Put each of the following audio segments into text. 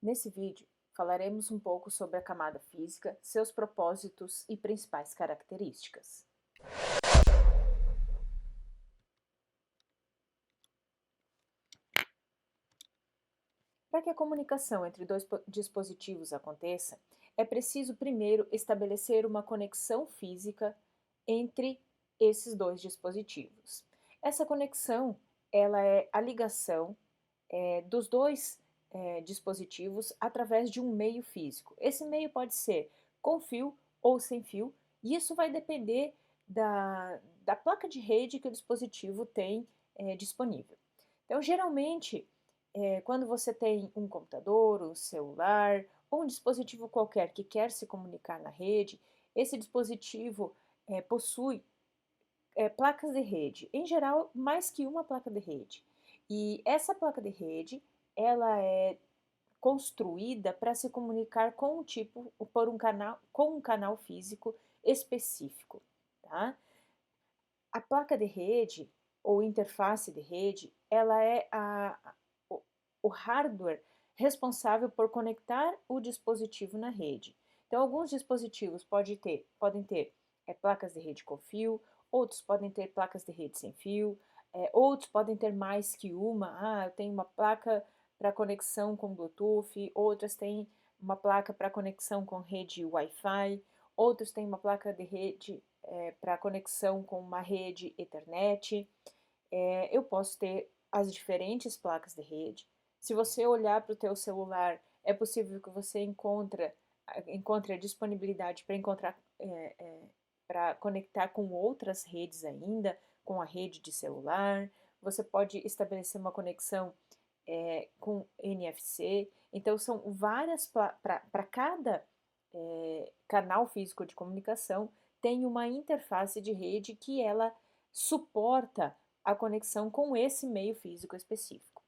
Nesse vídeo, falaremos um pouco sobre a camada física, seus propósitos e principais características. Para que a comunicação entre dois dispositivos aconteça, é preciso primeiro estabelecer uma conexão física entre esses dois dispositivos. Essa conexão, ela é a ligação dos dois dispositivos através de um meio físico. Esse meio pode ser com fio ou sem fio, e isso vai depender da placa de rede que o dispositivo tem disponível. Então, geralmente, quando você tem um computador, um celular ou um dispositivo qualquer que quer se comunicar na rede, esse dispositivo possui placas de rede, em geral, mais que uma placa de rede. E essa placa de rede, ela é construída para se comunicar com com um canal físico específico, tá? A placa de rede ou interface de rede, ela é o hardware responsável por conectar o dispositivo na rede. Então, alguns dispositivos podem ter placas de rede com fio, outros podem ter placas de rede sem fio, outros podem ter mais que uma. Eu tenho uma placa para conexão com Bluetooth, outras têm uma placa para conexão com rede Wi-Fi, outros têm uma placa de rede para conexão com uma rede Ethernet. Eu posso ter as diferentes placas de rede. Se você olhar para o teu celular, é possível que você encontre a disponibilidade para para conectar com outras redes ainda, com a rede de celular. Você pode estabelecer uma conexão com NFC. Então, são várias para cada canal físico de comunicação, tem uma interface de rede que ela suporta a conexão com esse meio físico específico.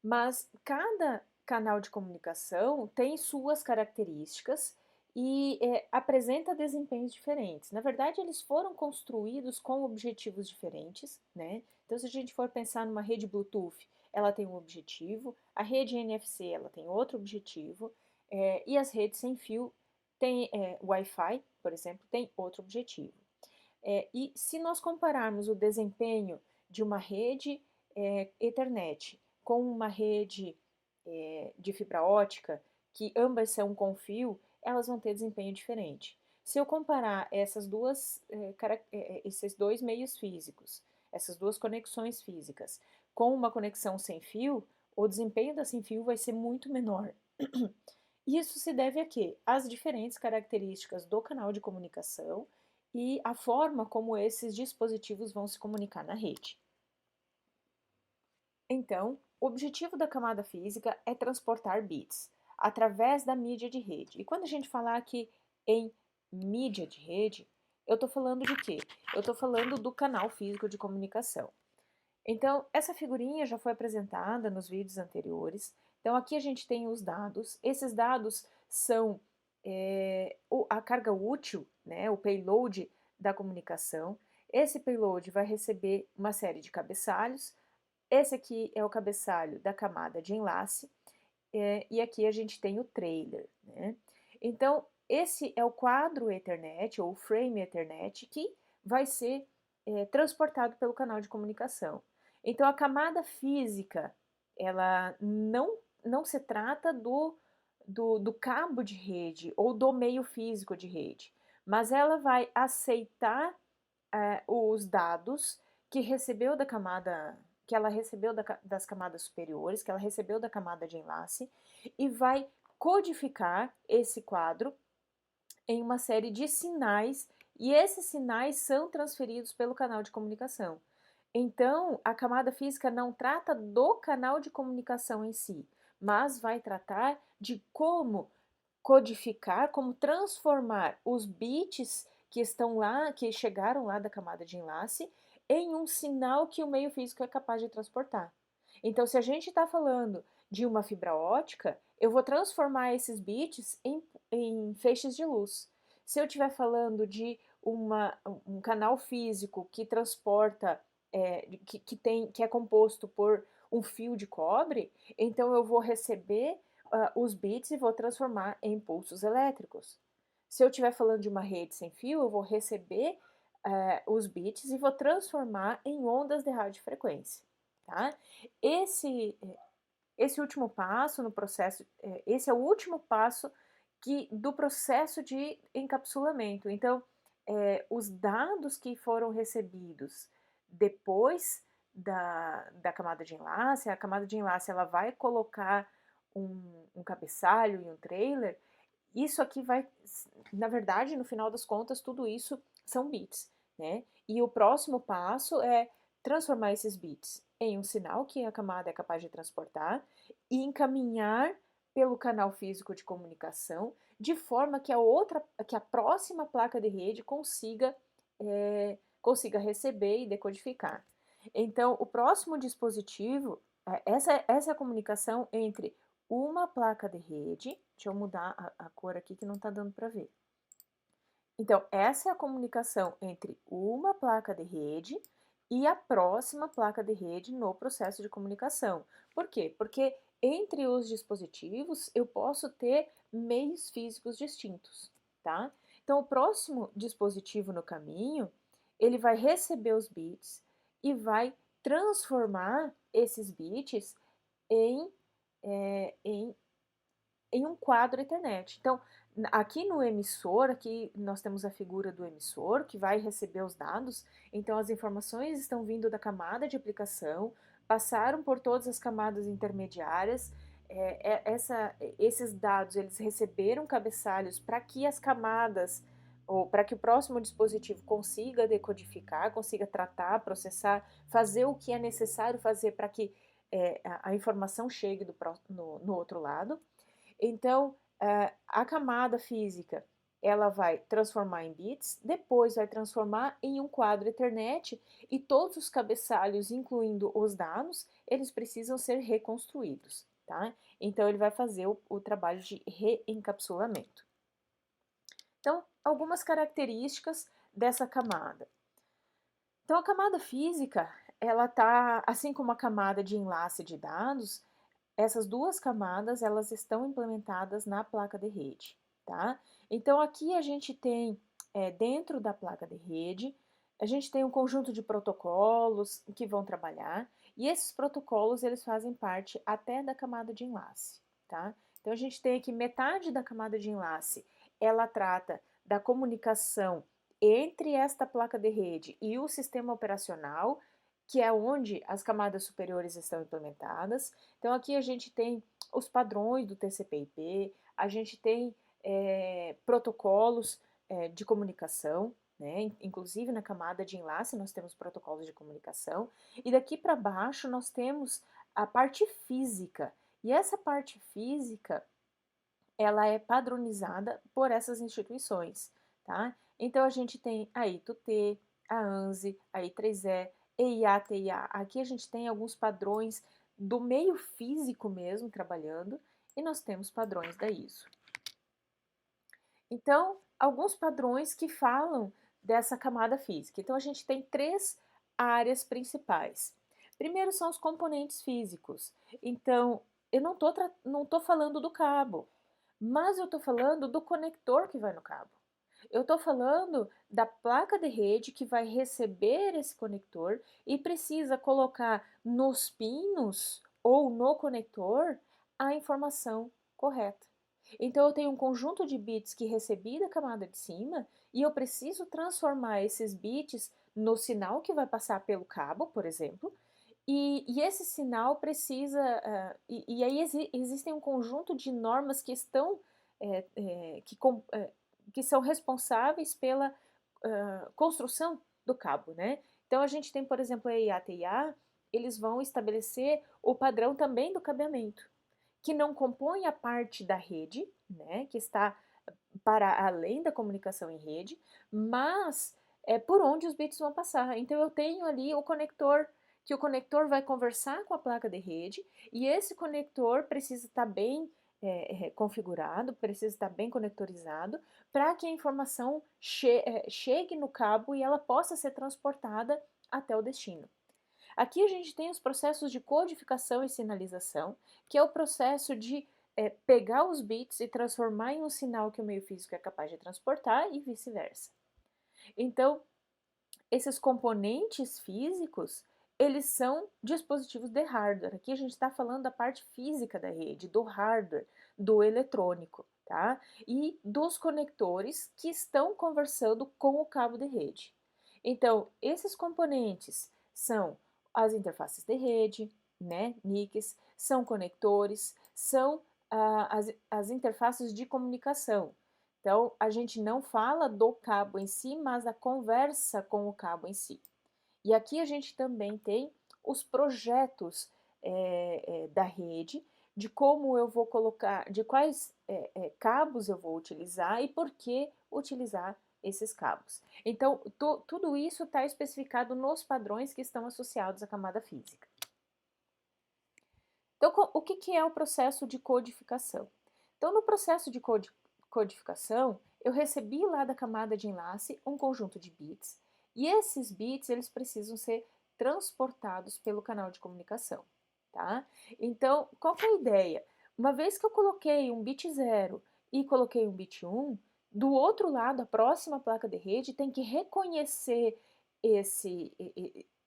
Mas cada canal de comunicação tem suas características e apresenta desempenhos diferentes. Na verdade, eles foram construídos com objetivos diferentes, né? Então, se a gente for pensar numa rede Bluetooth, ela tem um objetivo, a rede NFC ela tem outro objetivo, e as redes sem fio tem Wi-Fi, por exemplo, tem outro objetivo. E se nós compararmos o desempenho de uma rede Ethernet com uma rede de fibra ótica, que ambas são com fio, elas vão ter desempenho diferente. Se eu comparar esses dois meios físicos, essas duas conexões físicas, com uma conexão sem fio, o desempenho da sem fio vai ser muito menor. Isso se deve a quê? Às diferentes características do canal de comunicação e a forma como esses dispositivos vão se comunicar na rede. Então, o objetivo da camada física é transportar bits através da mídia de rede. E quando a gente falar aqui em mídia de rede, eu estou falando de quê? Eu estou falando do canal físico de comunicação. Então, essa figurinha já foi apresentada nos vídeos anteriores. Então, aqui a gente tem os dados. Esses dados são a carga útil, né, o payload da comunicação. Esse payload vai receber uma série de cabeçalhos. Esse aqui é o cabeçalho da camada de enlace. E aqui a gente tem o trailer, né? Então, esse é o quadro Ethernet, ou frame Ethernet, que vai ser transportado pelo canal de comunicação. Então, a camada física, ela não se trata do cabo de rede ou do meio físico de rede, mas ela vai aceitar os dados que recebeu da camada, que ela recebeu das camadas superiores, que ela recebeu da camada de enlace, e vai codificar esse quadro em uma série de sinais, e esses sinais são transferidos pelo canal de comunicação. Então, a camada física não trata do canal de comunicação em si, mas vai tratar de como codificar, como transformar os bits que estão lá, que chegaram lá da camada de enlace, em um sinal que o meio físico é capaz de transportar. Então, se a gente está falando de uma fibra ótica, eu vou transformar esses bits em feixes de luz. Se eu estiver falando de um canal físico que transporta, que é composto por um fio de cobre, então eu vou receber os bits e vou transformar em impulsos elétricos. Se eu estiver falando de uma rede sem fio, eu vou receber os bits e vou transformar em ondas de radiofrequência, tá? Esse, esse último passo no processo, esse é o último passo do processo de encapsulamento. Então, os dados que foram recebidos depois da camada de enlace, a camada de enlace ela vai colocar um cabeçalho e um trailer. Isso aqui vai, na verdade, no final das contas, tudo isso são bits, né? E o próximo passo é transformar esses bits em um sinal que a camada é capaz de transportar e encaminhar pelo canal físico de comunicação, de forma que que a próxima placa de rede consiga receber e decodificar. Então, o próximo dispositivo, essa é a comunicação entre uma placa de rede, deixa eu mudar a cor aqui que não está dando para ver. Então, essa é a comunicação entre uma placa de rede e a próxima placa de rede no processo de comunicação. Por quê? Porque entre os dispositivos eu posso ter meios físicos distintos, tá? Então, o próximo dispositivo no caminho, ele vai receber os bits e vai transformar esses bits em, em um quadro Ethernet. Então, aqui no emissor, aqui nós temos a figura do emissor que vai receber os dados. Então, as informações estão vindo da camada de aplicação, passaram por todas as camadas intermediárias. Esses dados eles receberam cabeçalhos para que as camadas ou para que o próximo dispositivo consiga decodificar, consiga tratar, processar, fazer o que é necessário fazer para que a informação chegue no outro lado. Então, a camada física, ela vai transformar em bits, depois vai transformar em um quadro Ethernet e todos os cabeçalhos, incluindo os dados, eles precisam ser reconstruídos, tá? Então, ele vai fazer o trabalho de reencapsulamento. Então, algumas características dessa camada. Então, a camada física, ela tá, assim como a camada de enlace de dados, essas duas camadas, elas estão implementadas na placa de rede, tá? Então, aqui a gente tem, dentro da placa de rede, a gente tem um conjunto de protocolos que vão trabalhar, e esses protocolos, eles fazem parte até da camada de enlace, tá? Então, a gente tem aqui metade da camada de enlace, ela trata da comunicação entre esta placa de rede e o sistema operacional, que é onde as camadas superiores estão implementadas. Então, aqui a gente tem os padrões do TCP/IP, a gente tem protocolos de comunicação, né? Inclusive na camada de enlace nós temos protocolos de comunicação, e daqui para baixo nós temos a parte física, e essa parte física ela é padronizada por essas instituições, tá? Então a gente tem a I2T, a ANSI, a I3E, EIA, TIA. Aqui a gente tem alguns padrões do meio físico mesmo trabalhando e nós temos padrões da ISO. Então, alguns padrões que falam dessa camada física. Então a gente tem três áreas principais. Primeiro são os componentes físicos. Então, eu não tô falando do cabo, mas eu estou falando do conector que vai no cabo. Eu estou falando da placa de rede que vai receber esse conector e precisa colocar nos pinos ou no conector a informação correta. Então, eu tenho um conjunto de bits que recebi da camada de cima e eu preciso transformar esses bits no sinal que vai passar pelo cabo, por exemplo, e esse sinal precisa. E aí existem um conjunto de normas que estão. Que são responsáveis pela construção do cabo, né? Então a gente tem, por exemplo, a IATA e a eles vão estabelecer o padrão também do cabeamento, que não compõe a parte da rede, né? Que está para além da comunicação em rede, mas é por onde os bits vão passar. Então eu tenho ali o conector, que o conector vai conversar com a placa de rede, e esse conector precisa estar bem configurado, precisa estar bem conectorizado, para que a informação chegue no cabo e ela possa ser transportada até o destino. Aqui a gente tem os processos de codificação e sinalização, que é o processo de pegar os bits e transformar em um sinal que o meio físico é capaz de transportar e vice-versa. Então, esses componentes físicos, eles são dispositivos de hardware. Aqui a gente está falando da parte física da rede, do hardware, do eletrônico, tá? E dos conectores que estão conversando com o cabo de rede. Então, esses componentes são as interfaces de rede, né, NICs, são conectores, são as interfaces de comunicação. Então, a gente não fala do cabo em si, mas da conversa com o cabo em si. E aqui a gente também tem os projetos da rede, de como eu vou colocar, de quais cabos eu vou utilizar e por que utilizar esses cabos. Então, tudo isso está especificado nos padrões que estão associados à camada física. Então, o que é o processo de codificação? Então, no processo de codificação, eu recebi lá da camada de enlace um conjunto de bits, e esses bits eles precisam ser transportados pelo canal de comunicação, tá? Então, qual que é a ideia? Uma vez que eu coloquei um bit 0 e coloquei um bit 1, do outro lado, a próxima placa de rede tem que reconhecer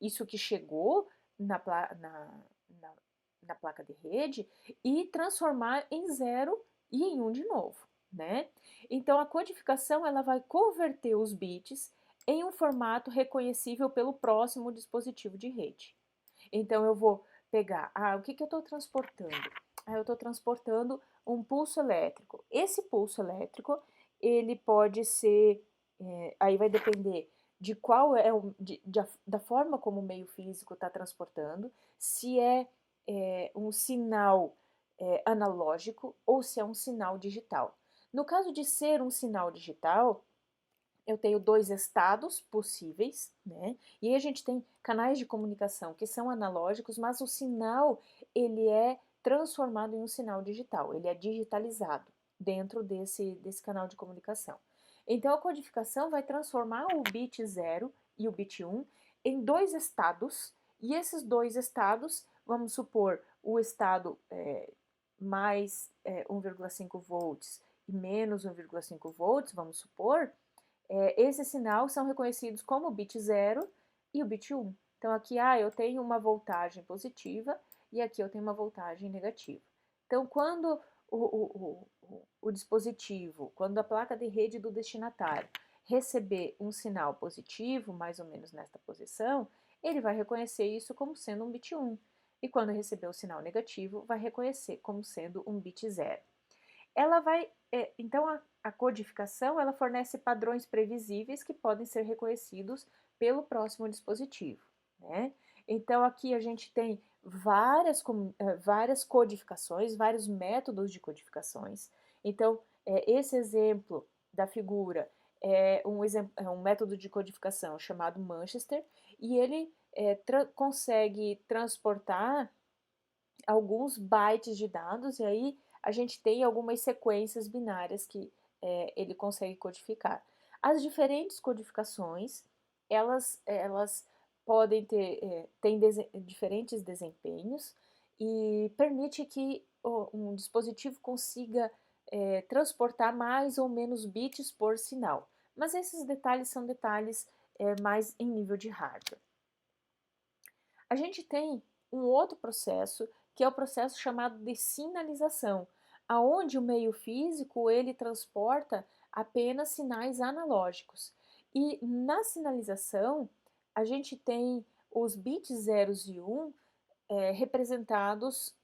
isso que chegou na, na, na placa de rede e transformar em 0 e em 1 de novo, né? Então, a codificação ela vai converter os bits em um formato reconhecível pelo próximo dispositivo de rede. Então, eu vou pegar, o que eu estou transportando? Eu estou transportando um pulso elétrico. Esse pulso elétrico, ele pode ser, aí vai depender de qual é, da forma como o meio físico está transportando, se é um sinal analógico ou se é um sinal digital. No caso de ser um sinal digital, eu tenho dois estados possíveis, né? E aí a gente tem canais de comunicação que são analógicos, mas o sinal ele é transformado em um sinal digital, ele é digitalizado dentro desse canal de comunicação. Então a codificação vai transformar o bit 0 e o bit 1 em dois estados, e esses dois estados, vamos supor, o estado mais 1,5 volts e menos 1,5 volts, vamos supor, esses sinais são reconhecidos como o bit 0 e o bit 1. Então, aqui eu tenho uma voltagem positiva e aqui eu tenho uma voltagem negativa. Então, quando o dispositivo, quando a placa de rede do destinatário receber um sinal positivo, mais ou menos nesta posição, ele vai reconhecer isso como sendo um bit 1. E quando receber o sinal negativo, vai reconhecer como sendo um bit 0. Ela vai, então a codificação ela fornece padrões previsíveis que podem ser reconhecidos pelo próximo dispositivo, né? Então aqui a gente tem várias codificações, vários métodos de codificações. Então esse exemplo da figura é um método de codificação chamado Manchester e ele consegue transportar alguns bytes de dados e aí a gente tem algumas sequências binárias que ele consegue codificar. As diferentes codificações, elas podem ter diferentes desempenhos e permite que um dispositivo consiga transportar mais ou menos bits por sinal. Mas esses detalhes são detalhes mais em nível de hardware. A gente tem um outro processo, que é o processo chamado de sinalização, aonde o meio físico ele transporta apenas sinais analógicos. E na sinalização, a gente tem os bits 0 e 1 representados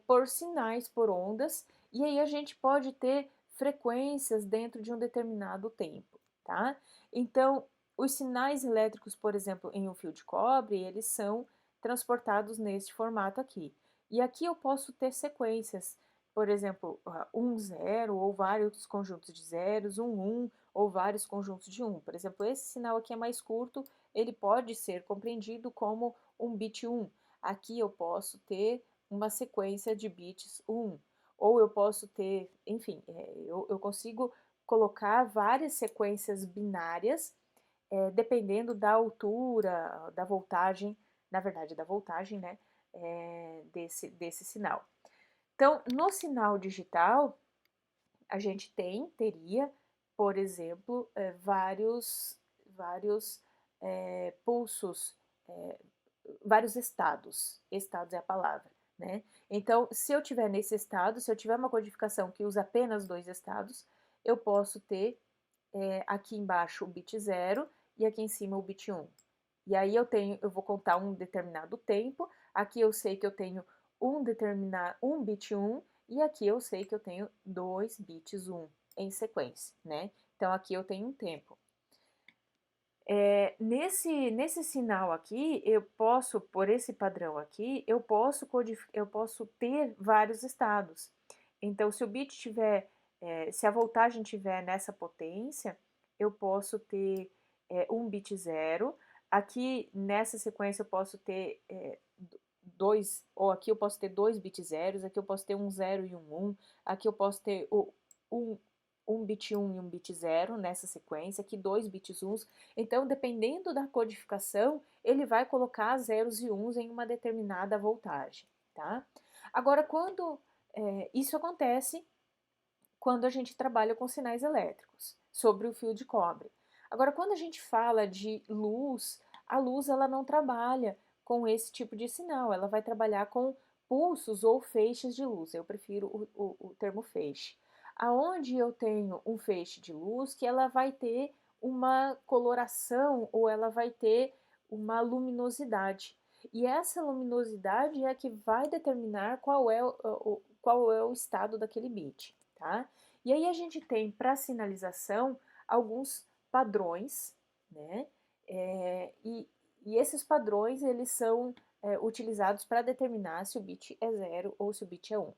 por sinais, por ondas, e aí a gente pode ter frequências dentro de um determinado tempo, tá? Então, os sinais elétricos, por exemplo, em um fio de cobre, eles são transportados neste formato aqui. E aqui eu posso ter sequências, por exemplo, 1, 0, ou vários conjuntos de zeros, 1, 1, ou vários conjuntos de 1. Por exemplo, esse sinal aqui é mais curto, ele pode ser compreendido como um bit 1. Aqui eu posso ter uma sequência de bits 1, ou eu posso ter, enfim, eu consigo colocar várias sequências binárias, dependendo da altura, da voltagem na verdade da voltagem, né, desse sinal. Então, no sinal digital, a gente teria, por exemplo, vários pulsos, é, vários estados. Estados é a palavra, né? Então, se eu tiver nesse estado, se eu tiver uma codificação que usa apenas 2 estados, eu posso ter aqui embaixo o bit 0 e aqui em cima o bit 1. E aí eu vou contar um determinado tempo, aqui eu sei que eu tenho um bit 1 e aqui eu sei que eu tenho 2 bits 1 em sequência, né? Então aqui eu tenho um tempo. Nesse sinal aqui, eu posso, por esse padrão aqui, eu posso ter vários estados. Então, se o bit tiver, se a voltagem tiver nessa potência, eu posso ter um bit 0. Aqui, nessa sequência, eu posso ter dois, ou aqui eu posso ter 2 bits zeros, aqui eu posso ter um 0 e um 1, aqui eu posso ter um, um bit 1 e um bit 0 nessa sequência, aqui 2 bits 1. Então, dependendo da codificação, ele vai colocar zeros e uns em uma determinada voltagem, tá? Agora, isso acontece quando a gente trabalha com sinais elétricos, sobre o fio de cobre. Agora, quando a gente fala de luz, a luz ela não trabalha com esse tipo de sinal, ela vai trabalhar com pulsos ou feixes de luz. Eu prefiro o termo feixe. Aonde eu tenho um feixe de luz que ela vai ter uma coloração ou ela vai ter uma luminosidade. E essa luminosidade é a que vai determinar qual é o estado daquele bit, tá? E aí a gente tem para sinalização alguns padrões, né? E esses padrões eles são utilizados para determinar se o bit é 0 ou se o bit é 1.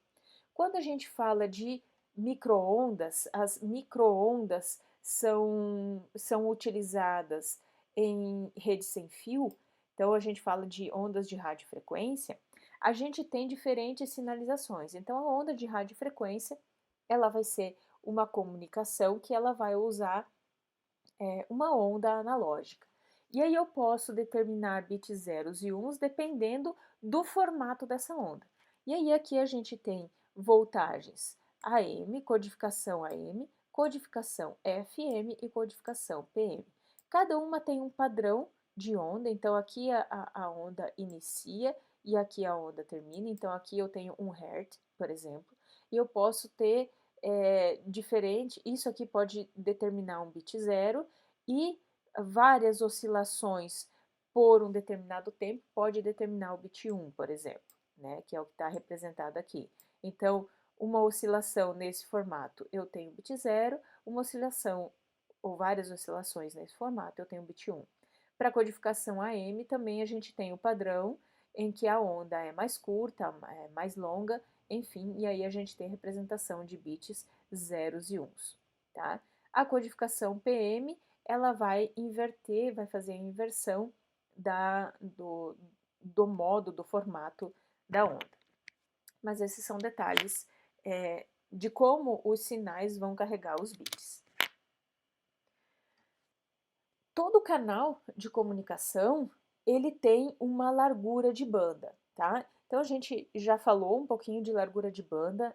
Quando a gente fala de microondas, as microondas são utilizadas em rede sem fio, então a gente fala de ondas de radiofrequência, a gente tem diferentes sinalizações. Então a onda de radiofrequência, ela vai ser uma comunicação que ela vai usar uma onda analógica. E aí eu posso determinar bits zeros e uns dependendo do formato dessa onda. E aí aqui a gente tem voltagens AM, codificação AM, codificação FM e codificação PM. Cada uma tem um padrão de onda, então aqui a onda inicia e aqui a onda termina, então aqui eu tenho 1 Hz, por exemplo, e eu posso ter diferente, isso aqui pode determinar um bit 0 e várias oscilações por um determinado tempo pode determinar o bit 1, por exemplo, né, que é o que está representado aqui. Então, uma oscilação nesse formato eu tenho bit 0, uma oscilação ou várias oscilações nesse formato eu tenho bit 1. Para codificação AM também a gente tem o padrão em que a onda é mais curta, é mais longa, enfim, e aí a gente tem representação de bits zeros e uns, tá? A codificação PM, ela vai inverter, vai fazer a inversão do modo, do formato da onda. Mas esses são detalhes de como os sinais vão carregar os bits. Todo canal de comunicação, ele tem uma largura de banda, tá? Então a gente já falou um pouquinho de largura de banda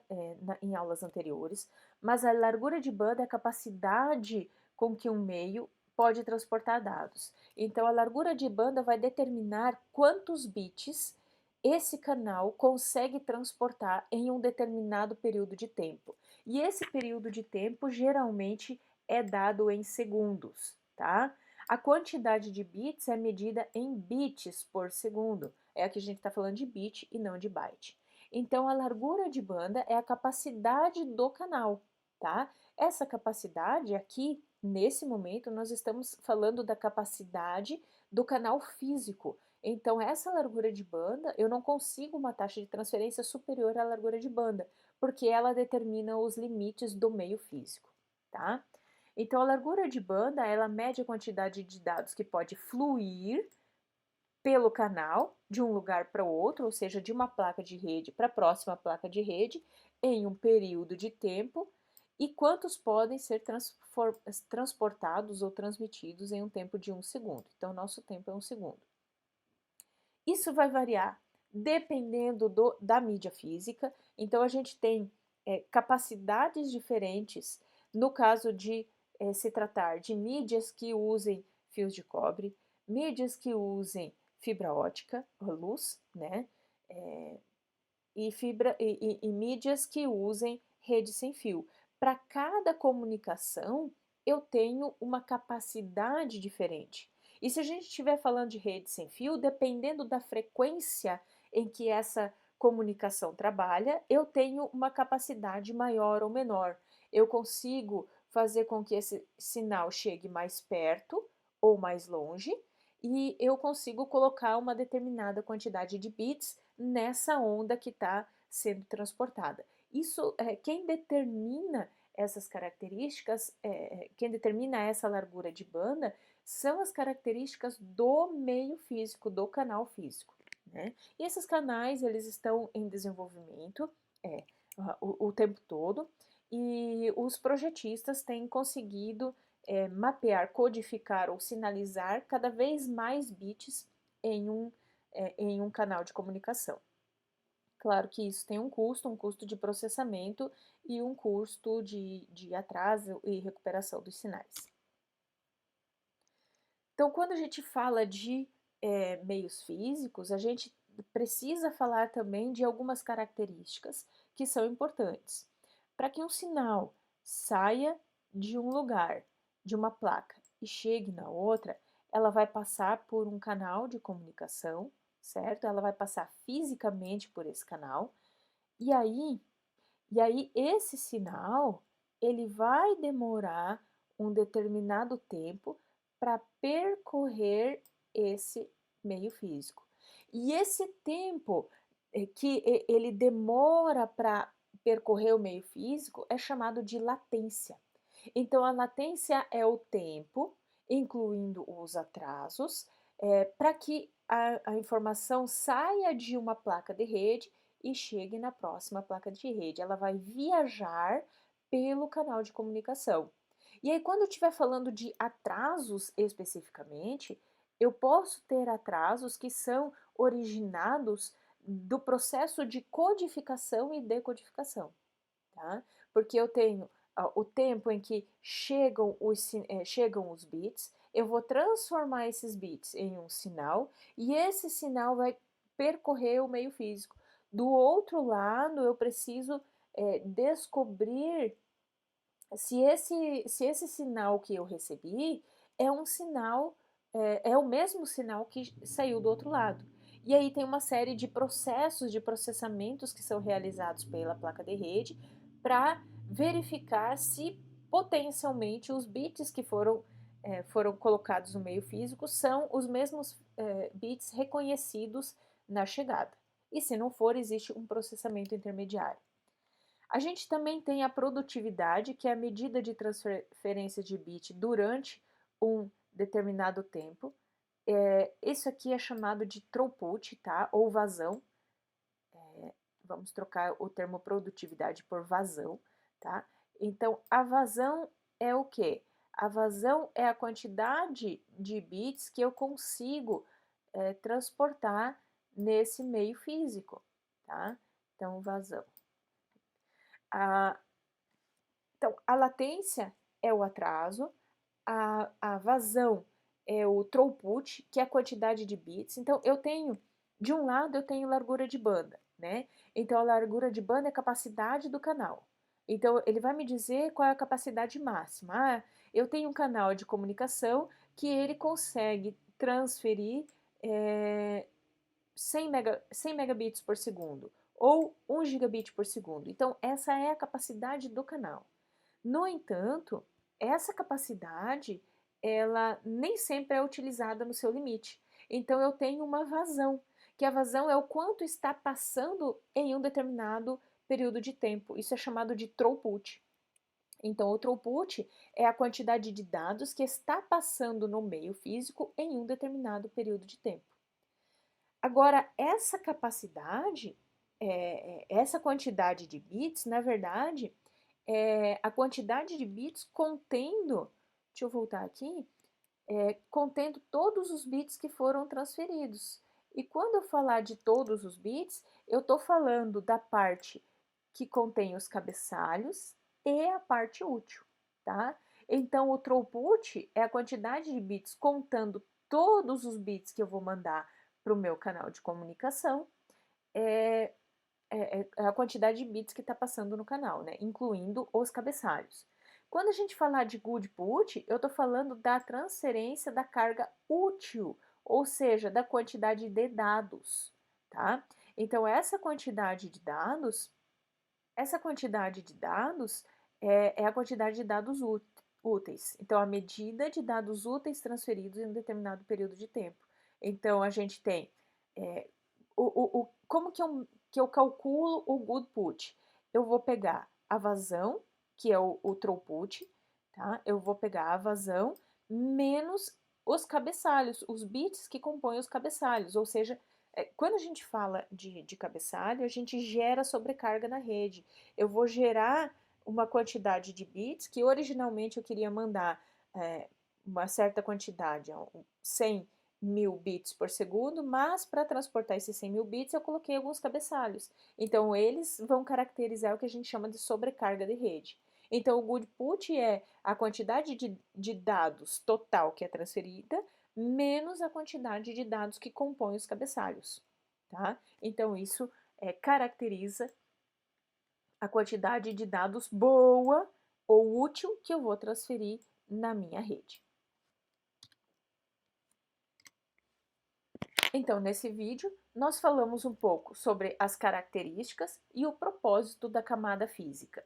em aulas anteriores, mas a largura de banda é a capacidade com que um meio pode transportar dados. Então a largura de banda vai determinar quantos bits esse canal consegue transportar em um determinado período de tempo. E esse período de tempo geralmente é dado em segundos, tá? A quantidade de bits é medida em bits por segundo. É aqui a gente está falando de bit e não de byte. Então, a largura de banda é a capacidade do canal, tá? Essa capacidade aqui, nesse momento, nós estamos falando da capacidade do canal físico. Então, essa largura de banda, eu não consigo uma taxa de transferência superior à largura de banda, porque ela determina os limites do meio físico, tá? Então, a largura de banda, ela mede a quantidade de dados que pode fluir pelo canal de um lugar para o outro, ou seja, de uma placa de rede para a próxima placa de rede, em um período de tempo, e quantos podem ser transportados ou transmitidos em um tempo de 1 segundo. Então, nosso tempo é 1 segundo. Isso vai variar dependendo da mídia física, então a gente tem capacidades diferentes no caso de se tratar de mídias que usem fios de cobre, mídias que usem fibra ótica, luz, né? É, e mídias que usem rede sem fio. Para cada comunicação, eu tenho uma capacidade diferente. E se a gente estiver falando de rede sem fio, dependendo da frequência em que essa comunicação trabalha, eu tenho uma capacidade maior ou menor. Eu consigo fazer com que esse sinal chegue mais perto ou mais longe, e eu consigo colocar uma determinada quantidade de bits nessa onda que está sendo transportada. Isso, quem determina essas características, quem determina essa largura de banda, são as características do meio físico, do canal físico, né? E esses canais, eles estão em desenvolvimento é, o tempo todo, e os projetistas têm conseguido mapear, codificar ou sinalizar cada vez mais bits em em um canal de comunicação. Claro que isso tem um custo de processamento e um custo de atraso e recuperação dos sinais. Então, quando a gente fala de meios físicos, a gente precisa falar também de algumas características que são importantes. Para que um sinal saia de um lugar, de uma placa, e chegue na outra, ela vai passar por um canal de comunicação, certo? Ela vai passar fisicamente por esse canal, e aí esse sinal, ele vai demorar um determinado tempo para percorrer esse meio físico. E esse tempo que ele demora para percorrer o meio físico é chamado de latência. Então, a latência é o tempo, incluindo os atrasos, para que a informação saia de uma placa de rede e chegue na próxima placa de rede. Ela vai viajar pelo canal de comunicação. E aí, quando eu estiver falando de atrasos especificamente, eu posso ter atrasos que são originados do processo de codificação e decodificação, tá? Porque eu tenho o tempo em que chegam os bits, eu vou transformar esses bits em um sinal e esse sinal vai percorrer o meio físico. Do outro lado, eu preciso descobrir se esse sinal que eu recebi é um sinal, é o mesmo sinal que saiu do outro lado. E aí tem uma série de processos, de processamentos que são realizados pela placa de rede para verificar se potencialmente os bits que foram colocados no meio físico são os mesmos bits reconhecidos na chegada. E se não for, existe um processamento intermediário. A gente também tem a produtividade, que é a medida de transferência de bit durante um determinado tempo. Isso aqui é chamado de throughput, tá? Ou vazão. Vamos trocar o termo produtividade por vazão, tá? Então, a vazão é o quê? A vazão é a quantidade de bits que eu consigo transportar nesse meio físico, tá? Então, vazão. A, Então, a latência é o atraso, a vazão é o throughput, que é a quantidade de bits. Então, de um lado, eu tenho largura de banda, né? Então, a largura de banda é a capacidade do canal. Então, ele vai me dizer qual é a capacidade máxima. Ah, eu tenho um canal de comunicação que ele consegue transferir 100 megabits por segundo ou 1 gigabit por segundo. Então, essa é a capacidade do canal. No entanto, essa capacidade, ela nem sempre é utilizada no seu limite. Então eu tenho uma vazão, que a vazão é o quanto está passando em um determinado período de tempo. Isso é chamado de throughput. Então, o throughput é a quantidade de dados que está passando no meio físico em um determinado período de tempo. Agora, essa capacidade, essa quantidade de bits, na verdade, a quantidade de bits contendo, deixa eu voltar aqui, contendo todos os bits que foram transferidos. E quando eu falar de todos os bits, eu estou falando da parte que contém os cabeçalhos e a parte útil, tá? Então, o throughput é a quantidade de bits contando todos os bits que eu vou mandar para o meu canal de comunicação, é, é a quantidade de bits que está passando no canal, né? Incluindo os cabeçalhos. Quando a gente falar de good put, eu estou falando da transferência da carga útil, ou seja, da quantidade de dados, tá? Então, essa quantidade de dados é a quantidade de dados úteis. Então, a medida de dados úteis transferidos em um determinado período de tempo. Então, a gente tem é, como que eu calculo o good put? Eu vou pegar a vazão, que é o throughput, tá? Eu vou pegar a vazão menos os cabeçalhos, os bits que compõem os cabeçalhos, ou seja, quando a gente fala de cabeçalho, a gente gera sobrecarga na rede. Eu vou gerar uma quantidade de bits que originalmente eu queria mandar uma certa quantidade, 100 mil bits por segundo, mas para transportar esses 100 mil bits eu coloquei alguns cabeçalhos. Então eles vão caracterizar o que a gente chama de sobrecarga de rede. Então o good put é a quantidade de dados total que é transferida menos a quantidade de dados que compõem os cabeçalhos, tá? Então isso caracteriza a quantidade de dados boa ou útil que eu vou transferir na minha rede. Então, nesse vídeo, nós falamos um pouco sobre as características e o propósito da camada física.